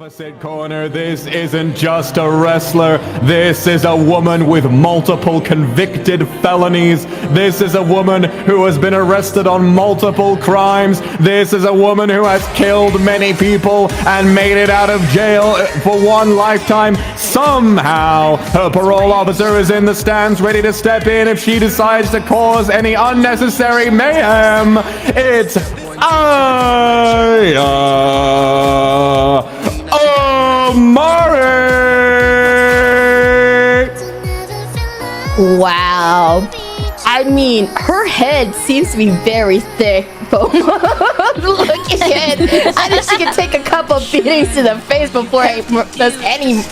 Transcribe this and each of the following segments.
Opposite corner, this isn't just a wrestler. This is a woman with multiple convicted felonies. This is a woman who has been arrested on multiple crimes. This is a woman who has killed many people and made it out of jail for one lifetime. Somehow, her parole officer is in the stands ready to step in if she decides to cause any unnecessary mayhem. It's Mari! Wow. I mean, her head seems to be very thick. Look at it. I think she can take a couple beatings to the face before it does any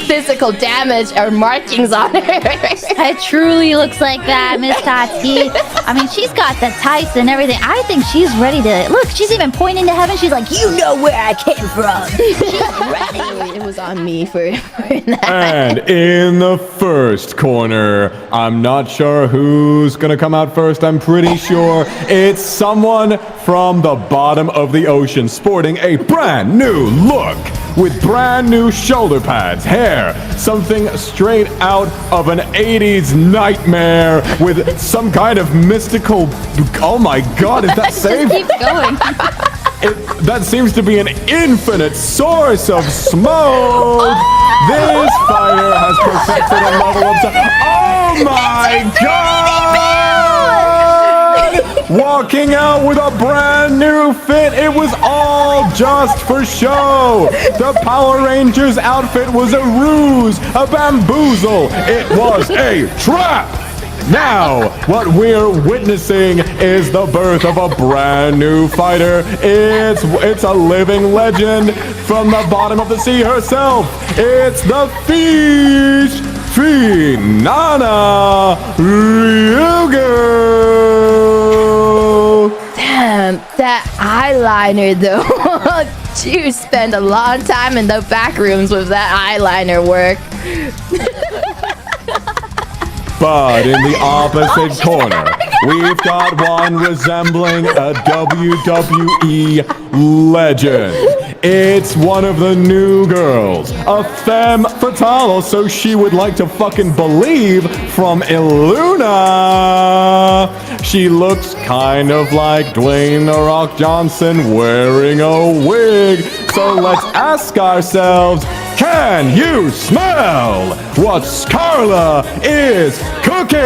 physical damage or markings on her. It truly looks like that, Miss Tatsuki. I mean, she's got the tights and everything. I think she's ready to... Look, she's even pointing to heaven. She's like, you know where I came from. She's ready. It was on me for that. And in the first corner, I'm not sure who's gonna come out first. I'm pretty sure it's someone from the bottom of the ocean sporting a brand new look with brand new shoulder pads, hair, something straight out of an 80s nightmare with some kind of mystical... Oh my god, is that safe? Keep going. That seems to be an infinite source of smoke. This fighter has perfected a level of... Oh my god! Walking out with a brand new fit. It was all just for show. The Power Rangers outfit was a ruse, a bamboozle. It was a trap. Now, what we're witnessing is the birth of a brand new fighter. It's a living legend from the bottom of the sea herself. It's the Fish Finana Ryugu. Damn, that eyeliner though. You spend a long time in the back rooms with that eyeliner work. But in the opposite corner, we've got one resembling a WWE legend. It's one of the new girls, a femme fatale, so she would like to fucking believe, from Illuna. She looks kind of like Dwayne "The Rock" Johnson wearing a wig. So let's ask ourselves, can you smell what Scarla is cooking?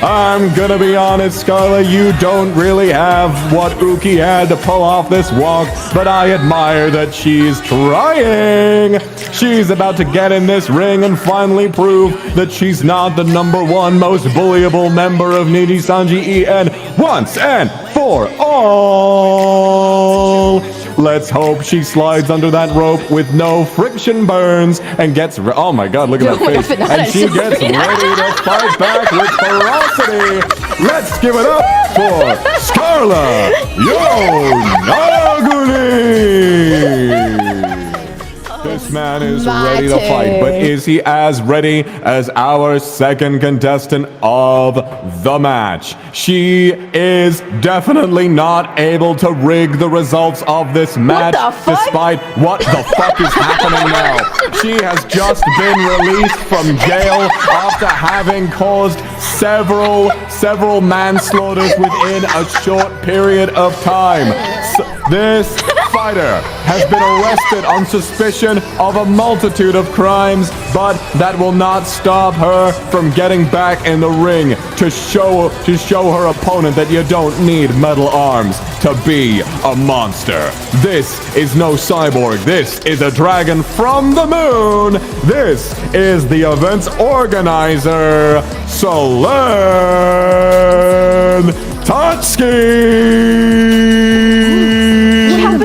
I'm gonna be honest, Scarla, you don't really have what Uki had to pull off this walk, but I admire that she's trying. She's about to get in this ring and finally prove that she's not the #1 most bullyable member of NijisanjiEN once and for all. Let's hope she slides under that rope with no friction burns and gets... Oh my god, look at that face. And she gets ready to fight back with ferocity. Let's give it up for Scarla Yonaguni! This man is ready to fight, but is he as ready as our second contestant of the match? She is definitely not able to rig the results of this match, despite what the fuck is happening now. She has just been released from jail after having caused several manslaughters within a short period of time. This fighter has been arrested on suspicion of a multitude of crimes, but that will not stop her from getting back in the ring to show her opponent that you don't need metal arms to be a monster. This is no cyborg. This is a dragon from the moon. This is the event's organizer, Selen Tatsuki.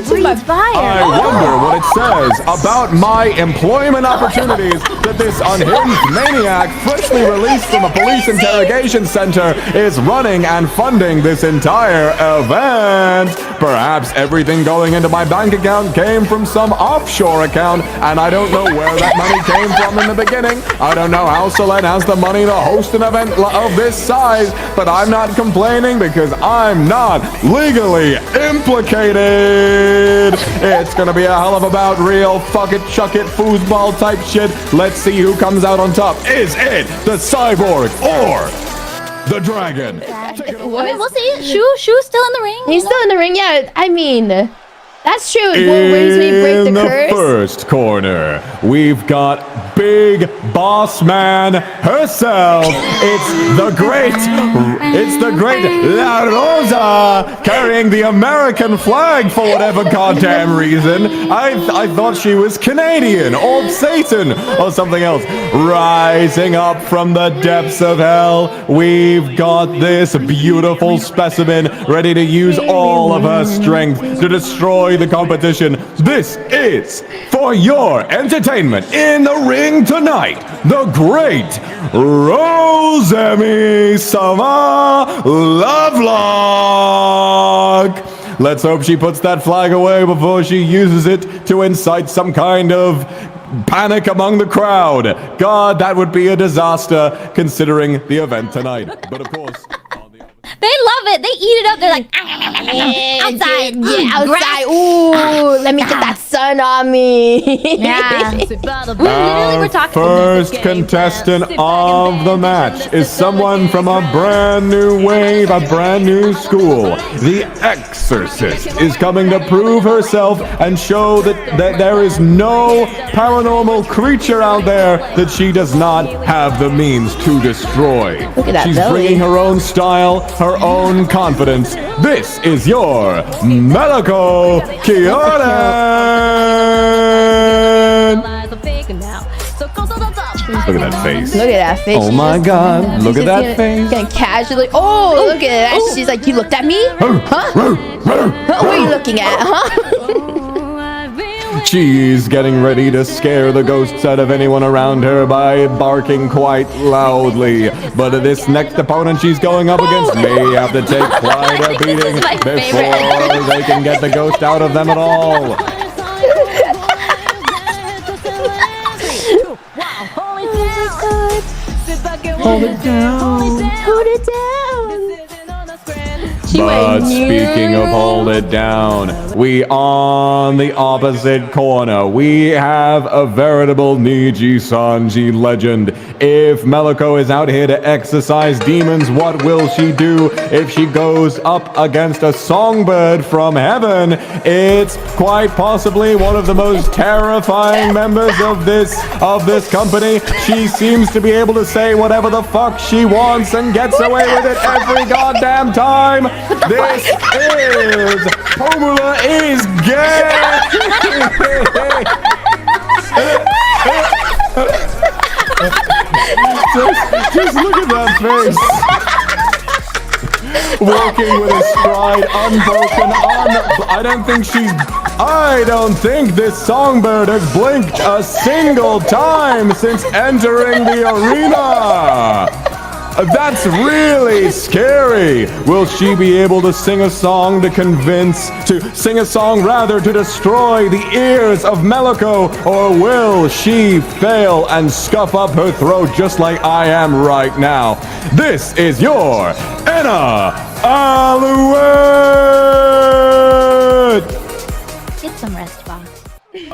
To my fire. I wonder what it says about my employment opportunities that this unhinged maniac, freshly released from a police interrogation center, is running and funding this entire event. Perhaps everything going into my bank account came from some offshore account, and I don't know where that money came from in the beginning. I don't know how Selen has the money to host an event of this size, but I'm not complaining because I'm not legally implicated. It's gonna be a hell of a bout, real fuck it, chuck it, foosball type shit. Let's see who comes out on top. Is it the cyborg or the dragon? I mean, we'll see. Shu's still in the ring. He's still in the ring, yeah. I mean, that's true. Where's we break the curse? First corner, we've got Big Boss Man herself. It's the great La Rosa, carrying the American flag for whatever goddamn reason. I thought she was Canadian or Satan or something else. Rising up from the depths of hell, we've got this beautiful specimen ready to use all of her strength to destroy the competition. This is for your entertainment in the ring tonight, the great Rosemi Sama Lovelock. Let's hope she puts that flag away before she uses it to incite some kind of panic among the crowd. God, that would be a disaster considering the event tonight. But of course, They love it. They eat it up. They're like, outside. Yeah, outside. Ooh, let me get that sun on me. Yeah. our first contestant of the match is someone from a brand new wave, a brand new school. The exorcist is coming to prove herself and show that there is no paranormal creature out there that she does not have the means to destroy. Look at that She's belly. bringing her own style, her own confidence. This is your Meliko Kionen. Look at that face. Look at that face. Oh She's my just- God, she's look at just that face. Gonna casually. Oh, look at that. She's like, you looked at me? Huh? Huh? What are you looking at? Huh? She's getting ready to scare the ghosts out of anyone around her by barking quite loudly. But this next opponent she's going up against may have to take quite a beating my before favorite. they can get the ghost out of them at all. Hold it down. Hold it down. She But went, speaking of hold it down, we on the opposite corner, we have a veritable Nijisanji legend. If Meliko is out here to exorcise demons, what will she do if she goes up against a songbird from heaven? It's quite possibly one of the most terrifying members of this company. She seems to be able to say whatever the fuck she wants and gets away with it every goddamn time. This is Pomula is gay. just look at that face. Walking with a stride unbroken. I don't think this songbird has blinked a single time since entering the arena. That's really scary. Will she be able to sing a song to destroy the ears of Meliko? Or will she fail and scuff up her throat just like I am right now? This is your Anna Alouette! Get some rest, boss.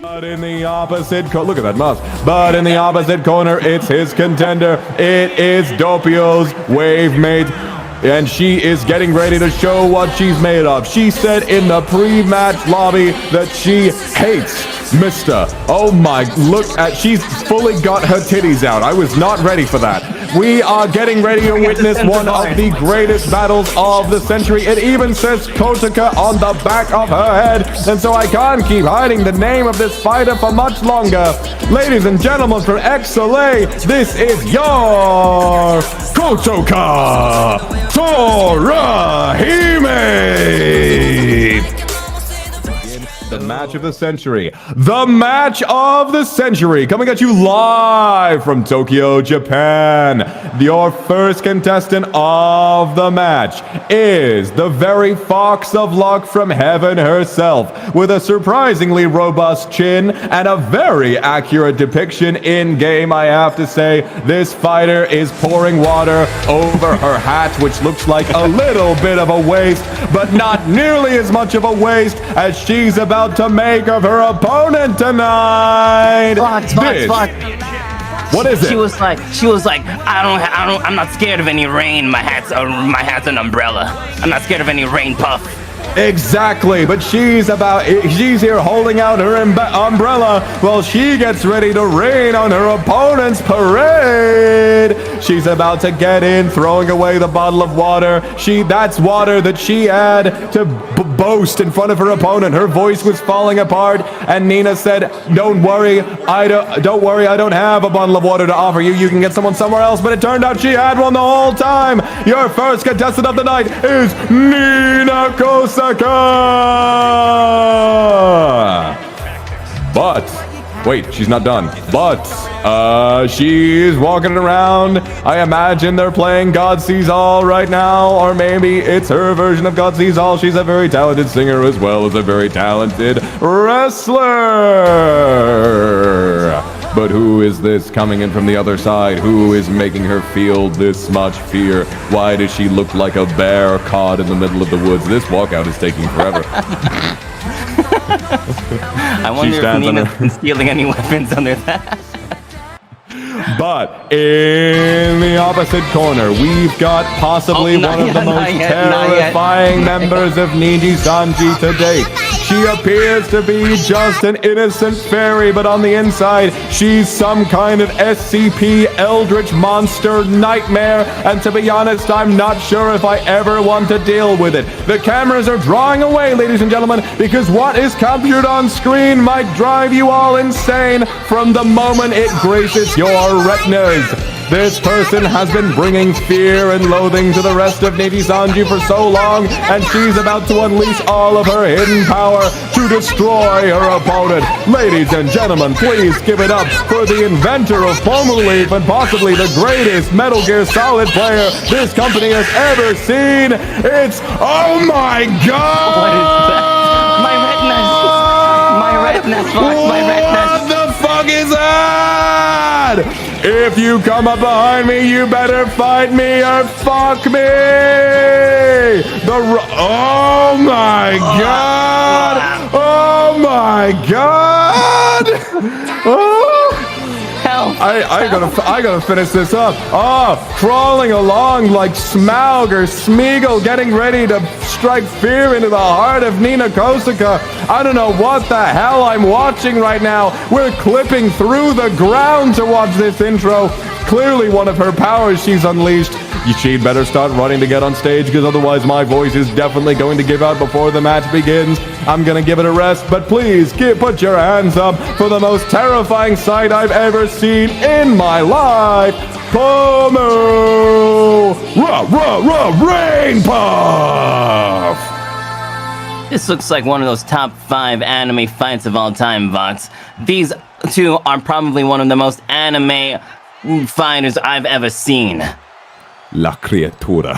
But in the opposite look at that mouse. But in the opposite corner, it's his contender. It is Doppio's wave mate. And she is getting ready to show what she's made of. She said in the pre-match lobby that she hates Mr. Oh my, she's fully got her titties out. I was not ready for that. We are getting ready to witness one of the greatest battles of the century. It even says Kotaka on the back of her head. And so I can't keep hiding the name of this fighter for much longer. Ladies and gentlemen, from XLA, this is your Kotaka Torahime! The match of the century. The match of the century. Coming at you live from Tokyo, Japan. Your first contestant of the match is the very fox of luck from heaven herself, with a surprisingly robust chin and a very accurate depiction in game, I have to say. This fighter is pouring water over her hat, which looks like a little bit of a waste, but not nearly as much of a waste as she's about to make of her opponent tonight. Fox. What is it? She was like, I'm not scared of any rain. My hat's an umbrella. I'm not scared of any rain puff. Exactly, but she's here holding out her umbrella while she gets ready to rain on her opponent's parade. She's about to get in, throwing away the bottle of water. That's water that she had to boast in front of her opponent. Her voice was falling apart, and Nina said, "Don't worry, I don't have a bottle of water to offer you. You can get someone somewhere else." But it turned out she had one the whole time. Your first contestant of the night is Nina Kosaka. But wait, she's not done. But she's walking around. I imagine they're playing God Sees All right now, or maybe it's her version of God Sees All. She's a very talented singer as well as a very talented wrestler. But who is this coming in from the other side? Who is making her feel this much fear? Why does she look like a bear caught in the middle of the woods? This walkout is taking forever. I wonder if Nina's been stealing any weapons under that. But in the opposite corner, we've got possibly one of the most terrifying members of Nijisanji to date. She appears to be just an innocent fairy, but on the inside, she's some kind of SCP eldritch monster nightmare, and to be honest, I'm not sure if I ever want to deal with it. The cameras are drawing away, ladies and gentlemen, because what is captured on screen might drive you all insane from the moment it graces your retinas. This person has been bringing fear and loathing to the rest of Nijisanji for so long, and she's about to unleash all of her hidden power to destroy her opponent. Ladies and gentlemen, please give it up for the inventor of Pomu Leaf and possibly the greatest Metal Gear Solid player this company has ever seen. It's, oh my god! What is that? My retinas, Fox, my retinas. What the fuck is that? If you come up behind me, you better fight me or fuck me! Oh my god! Oh my god! Oh! Help! I gotta finish this up. Oh, crawling along like Smaug or Smeagol, getting ready to strike fear into the heart of Nina Kosaka. I don't know what the hell I'm watching right now. We're clipping through the ground to watch this intro. Clearly one of her powers she's unleashed. She'd better start running to get on stage, because otherwise my voice is definitely going to give out before the match begins. I'm gonna give it a rest, but please put your hands up for the most terrifying sight I've ever seen in my life. Pomu! Rain Puff! This looks like one of those top 5 anime fights of all time, Vox. These two are probably one of the most anime fighters I've ever seen. La criatura.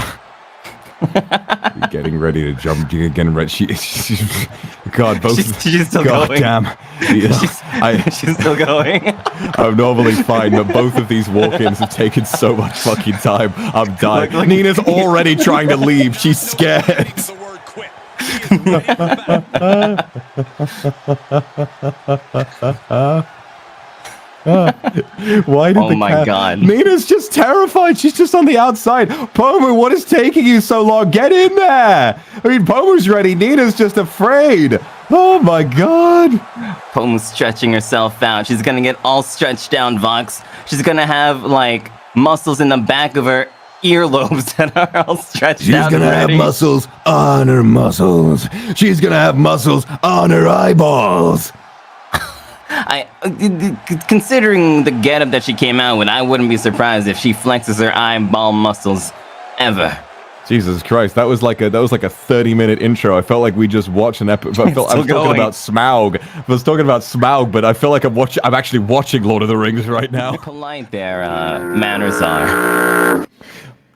Getting ready to jump. Getting ready. God, both. She's still God going. Damn. Yeah, She's still going. I'm normally fine, but both of these walk-ins have taken so much fucking time. I'm dying. Nina's already trying to leave. She's scared. Why did oh my god. Nina's just terrified. She's just on the outside. Pomu, what is taking you so long? Get in there. I mean, Pomu's ready. Nina's just afraid. Oh my god. Pomu's stretching herself out. She's gonna get all stretched down, Vox. She's gonna have, like, muscles in the back of her earlobes that are all stretched out. She's gonna have muscles on her muscles. She's gonna have muscles on her eyeballs. Considering the getup that she came out with, I wouldn't be surprised if she flexes her eyeball muscles ever. Jesus Christ, that was like a 30-minute intro. I felt like we just watched an episode. I was talking about Smaug. I was talking about Smaug, but I feel like I'm actually watching Lord of the Rings right now. Polite their manners are.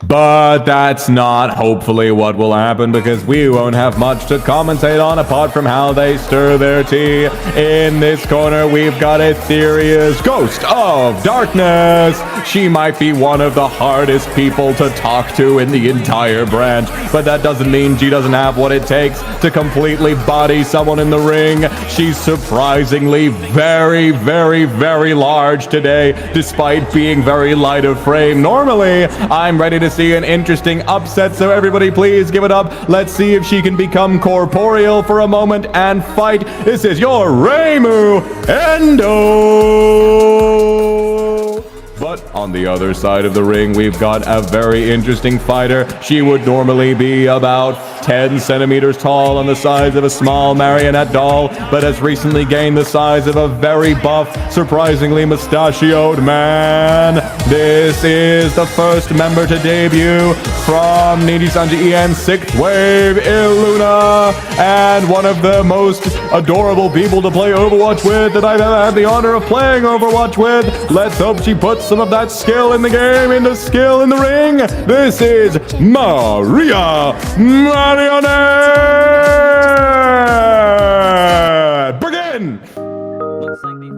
But that's not hopefully what will happen, because we won't have much to commentate on apart from how they stir their tea. In this corner, we've got Etherea's Ghost of Darkness. She might be one of the hardest people to talk to in the entire branch, but that doesn't mean she doesn't have what it takes to completely body someone in the ring. She's surprisingly very, very, very large today, despite being very light of frame. Normally, I'm ready to see an interesting upset, so everybody please give it up. Let's see if she can become corporeal for a moment and fight. This is your Reimu Endo! But on the other side of the ring, we've got a very interesting fighter. She would normally be about 10 centimeters tall, on the size of a small marionette doll, but has recently gained the size of a very buff, surprisingly mustachioed man. This is the first member to debut from NijisanjiEN 6th Wave, Illuna, and one of the most adorable people to play Overwatch with that I've ever had the honor of playing Overwatch with. Let's hope she puts some of that skill in the game into skill in the ring. This is Maria Marionette! Begin! Looks like they